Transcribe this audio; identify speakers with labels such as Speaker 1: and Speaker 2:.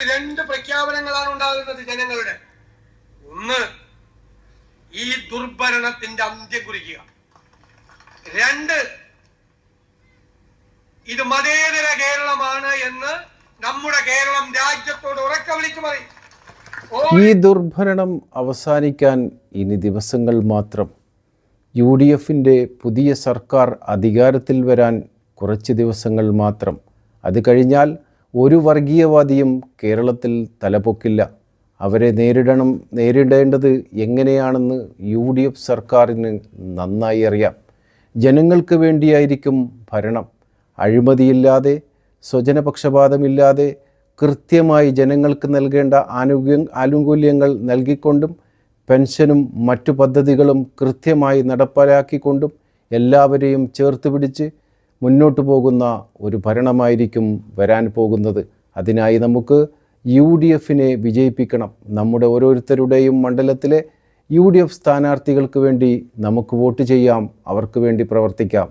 Speaker 1: രണ്ട് പ്രഖ്യാപനങ്ങളാണ് ഉണ്ടാകുന്നത് ജനങ്ങളുടെ. ഒന്ന്, ഈ ദുർഭരണത്തിന്റെ അന്ത്യം കുറിക്കുക. രണ്ട്, ഇത് മതേതര കേരളമാണ് എന്ന് നമ്മുടെ കേരളം രാജ്യത്തോട് ഉറക്കെ വിളിച്ചു പറയും.
Speaker 2: ഈ ദുർഭരണം അവസാനിക്കാൻ ഇനി ദിവസങ്ങൾ മാത്രം. UDFന്റെ പുതിയ സർക്കാർ അധികാരത്തിൽ വരാൻ കുറച്ച് ദിവസങ്ങൾ മാത്രം. അത് കഴിഞ്ഞാൽ ഒരു വർഗീയവാദിയും കേരളത്തിൽ തലപൊക്കില്ല. അവരെ നേരിടേണ്ടത് എങ്ങനെയാണെന്ന് UDF സർക്കാരിന് നന്നായി അറിയാം. ജനങ്ങൾക്ക് വേണ്ടിയായിരിക്കും ഭരണം. അഴിമതിയില്ലാതെ, സ്വജനപക്ഷപാതമില്ലാതെ, കൃത്യമായി ജനങ്ങൾക്ക് നൽകേണ്ട ആനുകൂല്യങ്ങൾ നൽകിക്കൊണ്ടും പെൻഷനും മറ്റു പദ്ധതികളും കൃത്യമായി നടപ്പിലാക്കിക്കൊണ്ടും എല്ലാവരെയും ചേർത്ത് പിടിച്ച് മുന്നോട്ട് പോകുന്ന ഒരു ഭരണമായിരിക്കും വരാൻ പോകുന്നത്. അതിനായി നമുക്ക് UDFനെ വിജയിപ്പിക്കണം. നമ്മുടെ ഓരോരുത്തരുടെയും മണ്ഡലത്തിലെ UDF സ്ഥാനാർത്ഥികൾക്ക് വേണ്ടി നമുക്ക് വോട്ട് ചെയ്യാം, അവർക്ക് വേണ്ടി പ്രവർത്തിക്കാം.